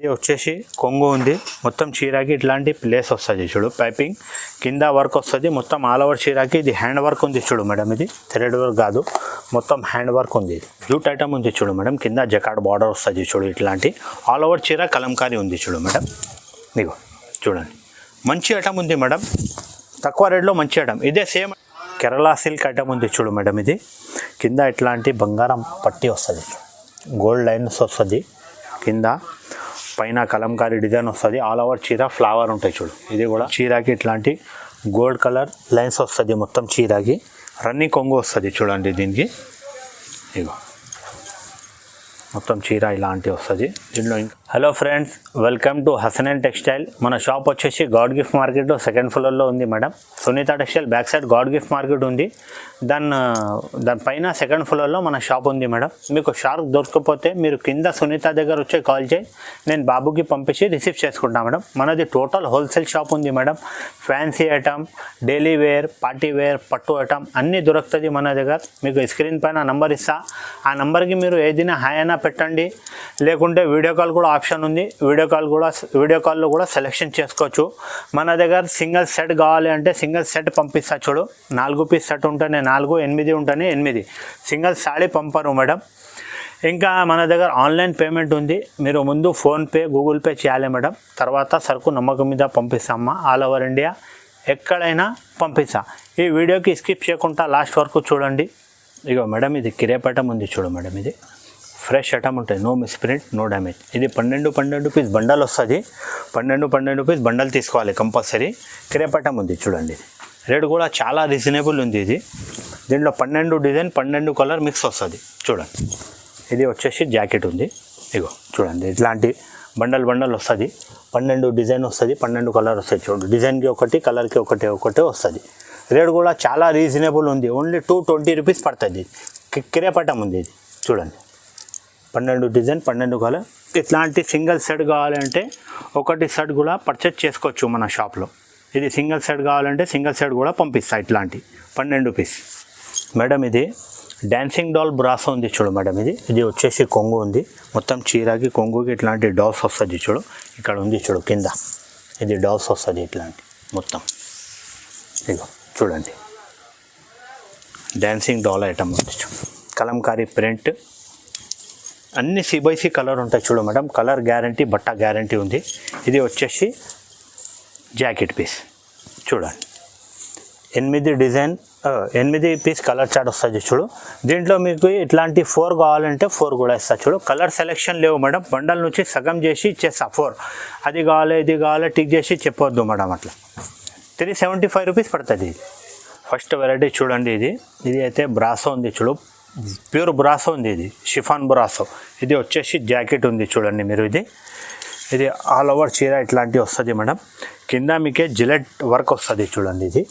ఇది వచ్చేసి కొంగు ఉంది, మొత్తం చీరకి ఇట్లాంటి ప్లేస్ వస్తుంది చూడు, పైపింగ్ కింద వర్క్ వస్తుంది మొత్తం ఆల్ ఓవర్ చీరకి. ఇది హ్యాండ్ వర్క్ ఉంది చూడు మేడం, ఇది థ్రెడ్ వర్క్ కాదు, మొత్తం హ్యాండ్ వర్క్ ఉంది. జూట్ ఐటమ్ ఉంది చూడు మేడం, కింద జకాడ్ బార్డర్ వస్తుంది చూడు, ఇట్లాంటి ఆల్ ఓవర్ చీర కలంకారీ ఉంది చూడు మేడం. ఇదిగో చూడండి, మంచి ఐటమ్ ఉంది మేడం, తక్కువ రేట్లో మంచి ఐటమ్. ఇదే సేమ్ కేరళ సిల్క్ ఐటమ్ ఉంది చూడు మేడం, ఇది కింద ఇట్లాంటి బంగారం పట్టి వస్తుంది, గోల్డ్ లైన్స్ వస్తుంది కింద, పైన కలంకారీ డిజైన్ వస్తుంది, ఆల్ ఓవర్ చీర ఫ్లవర్ ఉంటాయి చూడు. ఇది కూడా చీరకి ఇట్లాంటి గోల్డ్ కలర్ లైన్స్ వస్తుంది మొత్తం చీరకి, రన్నింగ్ కొంగు వస్తుంది చూడండి దీనికి. ఇగో మొత్తం చీర ఇలాంటి వస్తుంది దీంట్లో. Hello friends, welcome to Hasnain textile. మన షాప్ వచ్చేసి గాడ్ గిఫ్ట్ మార్కెట్ సెకండ్ ఫ్లోర్లో ఉంది madam. Sunitha textile back side God gift market ఉంది, దాని పైన సెకండ్ ఫ్లోర్లో మన షాప్ ఉంది మేడం. మీకు షార్క్ దొరకకపోతే మీరు కింద సునీత దగ్గర వచ్చి కాల్ చేయి, నేను బాబుకి పంపించి రిసీవ్ చేసుకుంటాను మేడం. మనది టోటల్ హోల్సేల్ షాప్ ఉంది madam. Fancy item, daily wear, party wear, పట్టు ఐటమ్ అన్నీ దొరుకుతుంది మన దగ్గర. మీకు స్క్రీన్ పైన నంబర్ ఇస్తా, ఆ నెంబర్కి మీరు ఏదైనా హాయ్ అయినా పెట్టండి, లేకుంటే వీడియో కాల్ కూడా ఆప్షన్ ఉంది, వీడియో కాల్లో కూడా సెలెక్షన్ చేసుకోవచ్చు. మన దగ్గర సింగిల్ సెట్ కావాలి అంటే సింగిల్ సెట్ పంపిస్తా చూడు, 4 పీస్ సెట్ ఉంటేనే 4, 8 ఉంటేనే 8, సింగిల్ సాడీ పంపరు మేడం. ఇంకా మన దగ్గర ఆన్లైన్ పేమెంట్ ఉంది, మీరు ముందు ఫోన్పే, గూగుల్ పే చేయాలి మేడం, తర్వాత సరుకు నమ్మకం మీద పంపిస్తామా, ఆల్ ఓవర్ ఇండియా ఎక్కడైనా పంపిస్తా. ఈ వీడియోకి స్కిప్ చేయకుండా లాస్ట్ వరకు చూడండి. ఇగో మేడం, ఇది కిరేపటం ఉంది చూడు మేడం, ఇది ఫ్రెష్ ఐటమ్ ఉంటుంది, నో మిస్ప్రింట్, నో డ్యామేజ్. ఇది 12 పీస్ బండల్ వస్తుంది, 12 పీస్ బండల్ తీసుకోవాలి కంపల్సరీ. కిరేపటం ఉంది చూడండి, రేట్ కూడా చాలా రీజనబుల్ ఉంది. ఇది దీంట్లో 12 డిజైన్, 12 కలర్ మిక్స్ వస్తుంది చూడండి. ఇది వచ్చేసి జాకెట్ ఉంది, ఇగో చూడండి, ఇట్లాంటి బండల్ వస్తుంది, 12 డిజైన్ వస్తుంది, 12 కలర్ వస్తుంది చూడండి. డిజైన్కి ఒకటి, కలర్కి ఒకటే వస్తుంది. రేట్ కూడా చాలా రీజనబుల్ ఉంది, ఓన్లీ 220 రూపీస్ పడుతుంది. కిరేపటం ఉంది ఇది చూడండి, 12 డిజైన్, 12 కలర్. ఇట్లాంటి సింగిల్ సెట్ కావాలంటే ఒకటి సెట్ కూడా పర్చేజ్ చేసుకోవచ్చు మన షాప్లో. ఇది సింగిల్ సెట్ కావాలంటే సింగిల్ సెట్ కూడా పంపిస్తా, ఇట్లాంటి 12 పీస్ మేడం. ఇది డాన్సింగ్ డాల్ బ్రాసో ఉంది చూడు మేడం, ఇది వచ్చేసి కొంగు ఉంది, మొత్తం చీరకి కొంగుకి ఇట్లాంటి డాల్స్ వస్తుంది చూడు, ఇక్కడ ఉంది చూడు కింద, ఇది డాల్స్ వస్తుంది ఇట్లాంటి మొత్తం. ఇదిగో చూడండి, డాన్సింగ్ డాల్ ఐటమ్ ఉంది చూడు, కలంకారీ ప్రింట్, అన్ని CBC కలర్ ఉంటాయి చూడు మేడం, కలర్ గ్యారంటీ, బట్ట గ్యారంటీ ఉంది. ఇది వచ్చేసి జాకెట్ పీస్ చూడండి, 8 డిజైన్, 8 పీస్ కలర్ చార్ట్ వస్తుంది చూడు. దీంట్లో మీకు ఇట్లాంటి 4 కావాలంటే 4 కూడా ఇస్తా చూడు. కలర్ సెలెక్షన్ లేవు మేడం, బండల్ నుంచి సగం చేసి ఇచ్చేస్తా 4, అది కావాలి ఇది కావాలి టిక్ చేసి చెప్పొద్దు మేడం, అట్లా. 375 రూపీస్ పడుతుంది. ఇది ఫస్ట్ వెరైటీ చూడండి, ఇది అయితే బ్రాసో ఉంది చూడు, ప్యూర్ బ్రాసో ఉంది, ఇది షిఫాన్ బ్రాసో. ఇది వచ్చేసి జాకెట్ ఉంది చూడండి మీరు, ఇది ఆల్ ఓవర్ చీర ఇట్లాంటివి వస్తుంది మేడం. కింద మీకే జిలెట్ వర్క్ వస్తుంది చూడండి, ఇది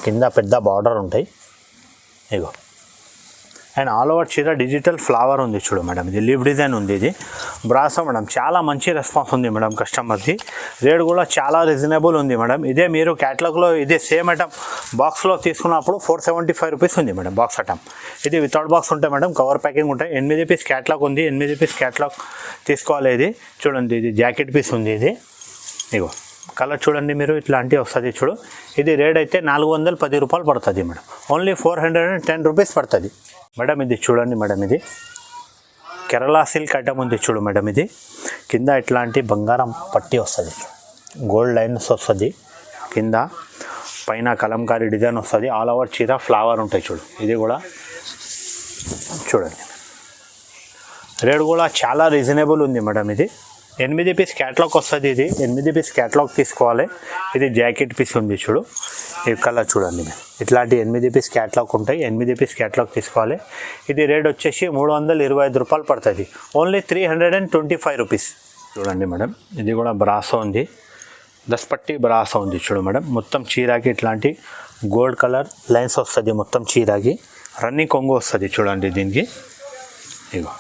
కింద పెద్ద బార్డర్ ఉంటాయి ఇగో. అండ్ ఆల్ ఓవర్ చీర డిజిటల్ ఫ్లవర్ ఉంది చూడు మేడం, ఇది లీవ్ డిజైన్ ఉంది. ఇది బ్రాసో మేడం, చాలా మంచి రెస్పాన్స్ ఉంది మేడం కస్టమర్ది. రేట్ కూడా చాలా రీజనబుల్ ఉంది మేడం. ఇదే మీరు క్యాటలాగ్లో ఇదే సేమ్ ఐటమ్ బాక్స్లో తీసుకున్నప్పుడు 475 రూపీస్ ఉంది మేడం బాక్స్ ఐటమ్. ఇది వితౌట్ బాక్స్ ఉంటాయి మేడం, కవర్ ప్యాకింగ్ ఉంటాయి. 8 పీస్ క్యాటలాగ్ ఉంది, 8 పీస్ క్యాటలాగ్ తీసుకోవాలి. ఇది చూడండి, ఇది జాకెట్ పీస్ ఉంది, ఇది ఇగో కలర్ చూడండి మీరు, ఇట్లాంటివి వస్తుంది చూడు. ఇది రేట్ అయితే 410 రూపాయలు పడుతుంది మేడం, ఓన్లీ 410 రూపీస్ పడుతుంది మేడం. ఇది చూడండి మేడం, ఇది కేరళ సిల్క్ ఐటమ్ ఉంది చూడు మేడం, ఇది కింద ఇట్లాంటి బంగారం పట్టి వస్తుంది, గోల్డ్ లైన్స్ వస్తుంది కింద, పైన కలంకారీ డిజైన్ వస్తుంది, ఆల్ ఓవర్ చీర ఫ్లవర్ ఉంటాయి చూడు. ఇది కూడా చూడండి, రేట్ కూడా చాలా రీజనబుల్ ఉంది మేడం. ఇది 8 పీస్ క్యాటలాగ్ వస్తుంది, ఇది 8 పీస్ క్యాటలాగ్ తీసుకోవాలి. ఇది జాకెట్ పీస్ ఉంది చూడు, ఈ కలర్ చూడండి, ఇట్లాంటి 8 పీస్ క్యాటలాగ్ ఉంటాయి, 8 పీస్ క్యాటలాగ్ తీసుకోవాలి. ఇది రేట్ వచ్చేసి 325 రూపాయలు పడుతుంది, ఓన్లీ 325 రూపీస్ చూడండి మేడం. ఇది కూడా బ్రాసో ఉంది, దస్పట్టి బ్రాసో ఉంది చూడు మేడం. మొత్తం చీరకి ఇట్లాంటి గోల్డ్ కలర్ లైన్స్ వస్తుంది, మొత్తం చీరకి రన్నింగ్ కొంగు వస్తుంది చూడండి దీనికి. ఇగో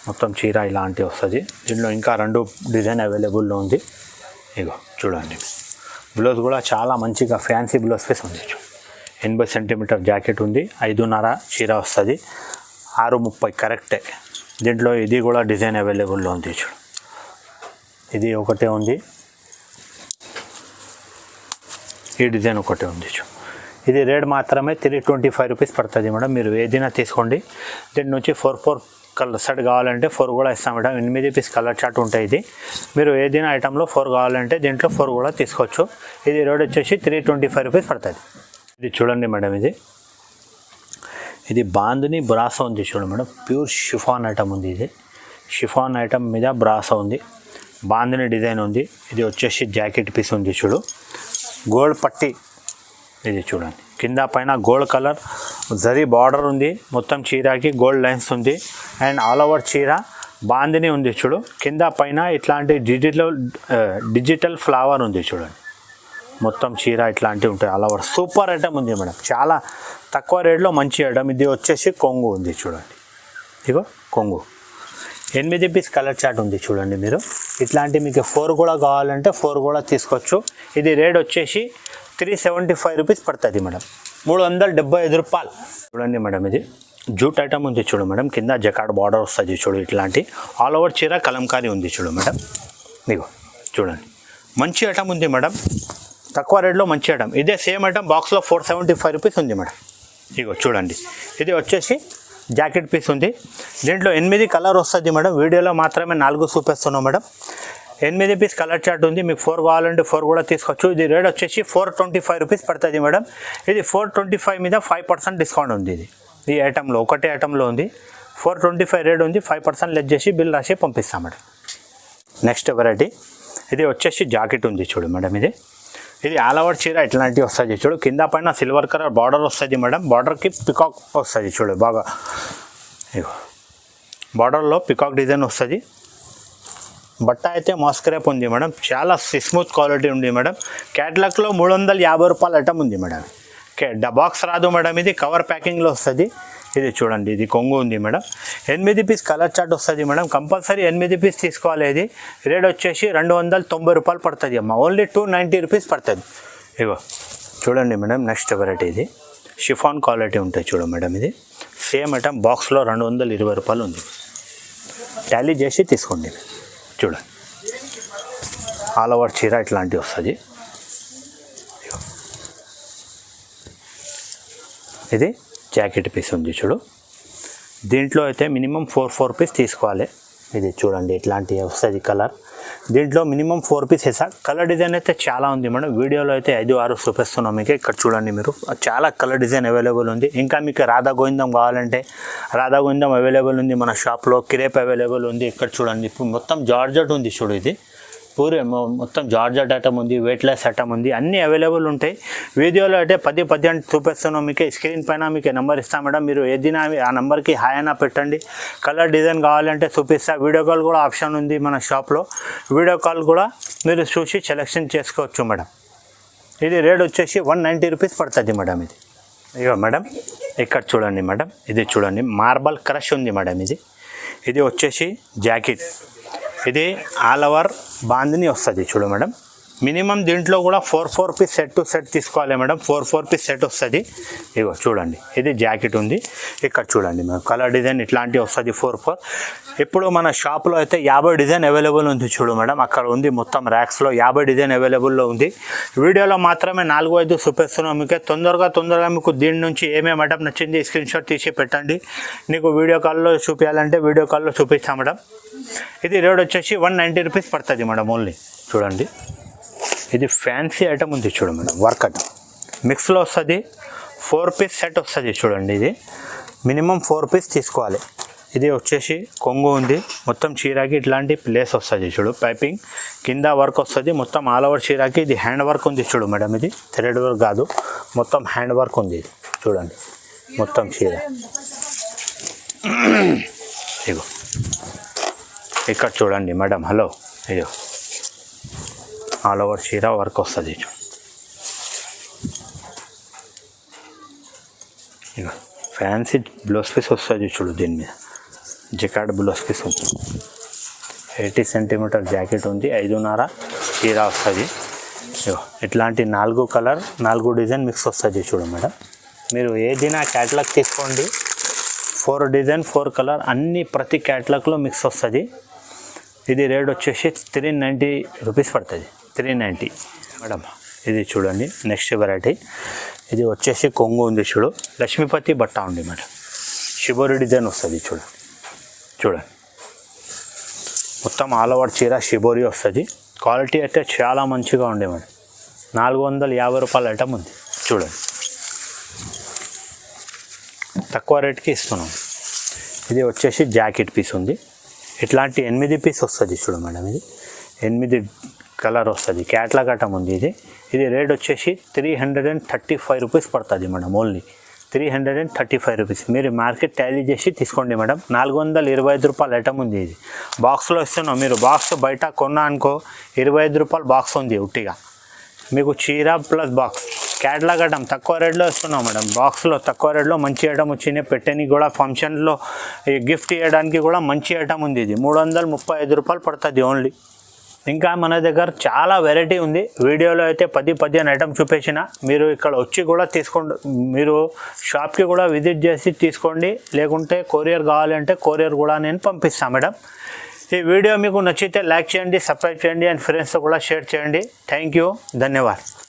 మొత్తం చీర ఇలాంటివి వస్తుంది. దీంట్లో ఇంకా 2 డిజైన్ అవైలబుల్లో ఉంది. ఇగో చూడండి, బ్లౌజ్ కూడా చాలా మంచిగా ఫ్యాన్సీ బ్లౌజ్ పీస్ ఉంది. 80 సెంటీమీటర్ జాకెట్ ఉంది, 5.5 చీర వస్తుంది, 630 కరెక్టే. దీంట్లో ఇది కూడా డిజైన్ అవైలబుల్లో ఉంది చూడు. ఇది ఒకటే ఉంది, ఈ డిజైన్ ఒకటే ఉంది. ఇది రేట్ మాత్రమే 325 రూపీస్ పడుతుంది మేడం. మీరు ఏదైనా తీసుకోండి. దీని నుంచి 4 కలర్ సెట్ కావాలంటే 4 కూడా ఇస్తాం మేడం. 8 పీస్ కలర్ చార్ట్ ఉంటాయి. ఇది మీరు ఏదైనా ఐటెంలో 4 కావాలంటే దీంట్లో 4 కూడా తీసుకోవచ్చు. ఇది రేట్ వచ్చేసి 325 రూపీస్ పడుతుంది. ఇది చూడండి మేడం, ఇది బాందిని బ్రాసో ఉంది చూడండి మేడం. ప్యూర్ షిఫాన్ ఐటమ్ ఉంది. ఇది షిఫాన్ ఐటమ్ మీద బ్రాసో ఉంది, బాందిని డిజైన్ ఉంది. ఇది వచ్చేసి జాకెట్ పీస్ ఉంది చూడు, గోల్డ్ పట్టి. ఇది చూడండి, కింద పైన గోల్డ్ కలర్ జరీ బార్డర్ ఉంది. మొత్తం చీరకి గోల్డ్ లైన్స్ ఉంది. అండ్ ఆల్ ఓవర్ చీర బాందిని ఉంది చూడు. కింద పైన ఇట్లాంటి డిజిటల్ ఫ్లవర్ ఉంది చూడండి. మొత్తం చీర ఇట్లాంటివి ఉంటాయి. ఆల్ ఓవర్ సూపర్ ఐటమ్ ఉంది మేడం. చాలా తక్కువ రేట్లో మంచి ఐటమ్. ఇది వచ్చేసి కొంగు ఉంది చూడండి. ఇగో కొంగు 8 పీస్ కలర్ చార్ట్ ఉంది చూడండి. మీరు ఇట్లాంటి మీకు 4 కూడా కావాలంటే 4 కూడా తీసుకోవచ్చు. ఇది రేట్ వచ్చేసి 375 రూపీస్ పడుతుంది మేడం. 375 రూపాయలు. చూడండి మేడం, ఇది జూట్ ఐటమ్ ఉంది చూడు మేడం. కింద జకాడ్ బార్డర్ వస్తుంది చూడు. ఇట్లాంటి ఆల్ ఓవర్ చీర కలంకారీ ఉంది చూడు మేడం. ఇగో చూడండి, మంచి ఐటమ్ ఉంది మేడం. తక్కువ రేట్లో మంచి ఐటమ్. ఇదే సేమ్ ఐటమ్ బాక్స్లో 475 రూపీస్ ఉంది మేడం. ఇగో చూడండి, ఇది వచ్చేసి జాకెట్ పీస్ ఉంది. దీంట్లో 8 కలర్ వస్తుంది మేడం. వీడియోలో మాత్రమే 4 చూపిస్తున్నాం మేడం. 8 పీస్ కలర్ చార్ట్ ఉంది. మీకు 4 కావాలంటే 4 కూడా తీసుకోవచ్చు. ఇది రేట్ వచ్చేసి 425 రూపీస్ పడుతుంది మేడం. ఇది 425 మీద 5% డిస్కౌంట్ ఉంది. ఇది ఈ ఐటెంలో ఒకటే ఐటెంలో ఉంది. 425 రేట్ ఉంది. 5% లెస్ చేసి బిల్ రాసి పంపిస్తాం మేడం. నెక్స్ట్ వెరైటీ, ఇది వచ్చేసి జాకెట్ ఉంది చూడు మేడం. ఇది ఆల్ ఓవర్ చీర ఇట్లాంటివి వస్తుంది చూడు. కింద పైన సిల్వర్ కలర్ బార్డర్ వస్తుంది మేడం. బార్డర్కి పికాక్ వస్తుంది చూడు. బాగా బార్డర్లో పికాక్ డిజైన్ వస్తుంది. బట్ట అయితే మాస్క్రేప్ ఉంది మేడం. చాలా స్మూత్ క్వాలిటీ ఉంది మేడం. క్యాట్లాగ్లో 350 రూపాయల ఐటమ్ ఉంది మేడం. బాక్స్ రాదు మేడం. ఇది కవర్ ప్యాకింగ్లో వస్తుంది. ఇది చూడండి, ఇది కొంగు ఉంది మేడం. 8 పీస్ కలర్ చార్ట్ వస్తుంది మేడం. కంపల్సరీ 8 పీస్ తీసుకోవాలి. ఇది రేట్ వచ్చేసి 290 రూపాయలు పడుతుంది అమ్మ. ఓన్లీ 290 రూపీస్ పడుతుంది. ఇగో చూడండి మేడం, నెక్స్ట్ వెరైటీ ఇది షిఫాన్ క్వాలిటీ ఉంటుంది చూడు మేడం. ఇది సేమ్ ఐటమ్ బాక్స్లో 220 రూపాయలు ఉంది. టాలీ చేసి తీసుకోండి. చూడండి, ఆల్ ఓవర్ చీర ఇట్లాంటివి వస్తుంది. ఇది జాకెట్ పీస్ ఉంది చూడు. దీంట్లో అయితే మినిమం 4 పీస్ తీసుకోవాలి. ఇది చూడండి, ఇట్లాంటివి వస్తుంది కలర్. దీంట్లో మినిమం 4 పీస్ వేసా. కలర్ డిజైన్ అయితే చాలా ఉంది మేడం. వీడియోలో అయితే 5-6 చూపిస్తున్నాం మీకు. ఇక్కడ చూడండి, మీరు చాలా కలర్ డిజైన్ అవైలబుల్ ఉంది. ఇంకా మీకు రాధా గోవిందం కావాలంటే రాధా గోవిందం అవైలబుల్ ఉంది మన షాప్లో. క్రేప్ అవైలబుల్ ఉంది. ఇక్కడ చూడండి, ఇప్పుడు మొత్తం జార్జెట్ ఉంది చూడు. ఇది పూరే మొత్తం జార్జెట్ ఐటమ్ ఉంది, వెయిట్లెస్ ఐటమ్ ఉంది, అన్నీ అవైలబుల్ ఉంటాయి. వీడియోలో అయితే 10 అంటే చూపిస్తున్నాం మీకు. స్క్రీన్ పైన మీకు నెంబర్ ఇస్తాం మేడం. మీరు ఏదైనా ఆ నెంబర్కి హాయ్ అయినా పెట్టండి. కలర్ డిజైన్ కావాలంటే చూపిస్తా. వీడియో కాల్ కూడా ఆప్షన్ ఉంది మన షాప్లో. వీడియో కాల్ కూడా మీరు చూసి సెలెక్షన్ చేసుకోవచ్చు మేడం. ఇది రేట్ వచ్చేసి 190 రూపీస్ పడుతుంది మేడం. ఇది ఇగో మేడం, ఇక్కడ చూడండి మేడం. ఇది చూడండి, మార్బల్ క్రష్ ఉంది మేడం. ఇది వచ్చేసి జాకెట్. ఇది ఆల్ ఓవర్ బాందిని వస్తుంది చూడు మేడం. మినిమం దీంట్లో కూడా 4 పీస్ సెట్ టు సెట్ తీసుకోవాలి మేడం. 4 పీస్ సెట్ వస్తుంది. ఇగో చూడండి, ఇది జాకెట్ ఉంది. ఇక్కడ చూడండి మేడం, కలర్ డిజైన్ ఇట్లాంటివి వస్తుంది 4. ఇప్పుడు మన షాప్లో అయితే 50 డిజైన్ అవైలబుల్ ఉంది చూడు మేడం. అక్కడ ఉంది మొత్తం ర్యాక్స్లో 50 డిజైన్ అవైలబుల్లో ఉంది. వీడియోలో మాత్రమే 4-5 చూపిస్తున్నాం మీకు. తొందరగా మీకు దీని నుంచి ఏమేమి ఐటమ్ నచ్చింది స్క్రీన్ షాట్ తీసి పెట్టండి. నీకు వీడియో కాల్లో చూపించాలంటే వీడియో కాల్లో చూపిస్తాం మేడం. ఇది రేట్ వచ్చేసి 190 రూపీస్ పడుతుంది మేడం ఓన్లీ. చూడండి, ఇది ఫ్యాన్సీ ఐటమ్ ఉంది చూడు మేడం. వర్క్ ఐటమ్ మిక్స్లో వస్తుంది. 4 పీస్ సెట్ వస్తుంది చూడండి. ఇది మినిమం 4 పీస్ తీసుకోవాలి. ఇది వచ్చేసి కొంగు ఉంది. మొత్తం చీరకి ఇట్లాంటి ప్లేస్ వస్తుంది చూడు. పైపింగ్ కింద వర్క్ వస్తుంది. మొత్తం ఆల్ ఓవర్ చీరకి ఇది హ్యాండ్ వర్క్ ఉంది చూడు మేడం. ఇది థ్రెడ్ వర్క్ కాదు, మొత్తం హ్యాండ్ వర్క్ ఉంది. ఇది చూడండి, మొత్తం చీర. ఇగో ఇక్కడ చూడండి మేడం. హలో, ఇగో ఆల్ ఓవర్ చీర వర్క్ వస్తుంది. ఇక ఫ్యాన్సీ బ్లౌజ్ పీస్ వస్తుంది చూడు. దీని మీద జకాడ్ బ్లౌజ్ పీస్ ఉంది. 80 సెంటీమీటర్ జాకెట్ ఉంది. 5.5 చీర వస్తుంది. ఇట్లాంటి 4 కలర్ 4 డిజైన్ మిక్స్ వస్తుంది చూడు మేడం. మీరు ఏదైనా క్యాటలాగ్ తీసుకోండి. 4 డిజైన్ 4 కలర్ అన్నీ ప్రతి క్యాటలాగ్లో మిక్స్ వస్తుంది. ఇది రేట్ వచ్చేసి 390 రూపీస్ పడుతుంది, 390 మేడం. ఇది చూడండి నెక్స్ట్ వెరైటీ. ఇది వచ్చేసి కొంగు ఉంది చూడు, లక్ష్మీపతి బట్ట ఉంది మేడం. షిబోరి డిజైన్ వస్తుంది చూడండి, చూడండి మొత్తం ఆల్ ఓవర్ చీర షిబోరి వస్తుంది. క్వాలిటీ అయితే చాలా మంచిగా ఉండే మేడం. 450 రూపాయల ఐటమ్ ఉంది చూడండి, తక్కువ రేట్కి ఇస్తున్నాం. ఇది వచ్చేసి జాకెట్ పీస్ ఉంది. ఇట్లాంటి 8 పీస్ వస్తుంది చూడు మేడం. ఇది 8 కలర్ వస్తుంది, క్యాట్లాగ్ ఐటమ్ ఉంది. ఇది రేట్ వచ్చేసి 335 రూపీస్ పడుతుంది మేడం. Only 335 rupees. మీరు మార్కెట్ టాలీ చేసి తీసుకోండి మేడం. 425 రూపాయల ఐటమ్ ఉంది. ఇది బాక్స్లో ఇస్తున్నాం. మీరు బాక్స్ బయట కొన్నా అనుకో 25 రూపాయల బాక్స్ ఉంది ఉట్టిగా. మీకు చీర ప్లస్ బాక్స్ క్యాట్లాగ్ ఐటమ్ తక్కువ రేట్లో ఇస్తున్నాం మేడం. బాక్స్లో తక్కువ రేట్లో మంచి ఐటమ్ వచ్చినాయి. పెట్టడానికి కూడా ఫంక్షన్లో గిఫ్ట్ ఇవ్వడానికి కూడా మంచి ఐటమ్ ఉంది. ఇది 335 రూపాయలు పడుతుంది ఓన్లీ. ఇంకా మన దగ్గర చాలా వెరైటీ ఉంది. వీడియోలో అయితే 10-15 ఐటమ్ చూపించిన. మీరు ఇక్కడ వచ్చి కూడా తీసుకోండి. మీరు షాప్కి కూడా విజిట్ చేసి తీసుకోండి. లేకుంటే కొరియర్ కావాలంటే కొరియర్ కూడా నేను పంపిస్తాను మేడం. ఈ వీడియో మీకు నచ్చితే లైక్ చేయండి, సబ్స్క్రైబ్ చేయండి అండ్ ఫ్రెండ్స్తో కూడా షేర్ చేయండి. థ్యాంక్ యూ, ధన్యవాదాలు.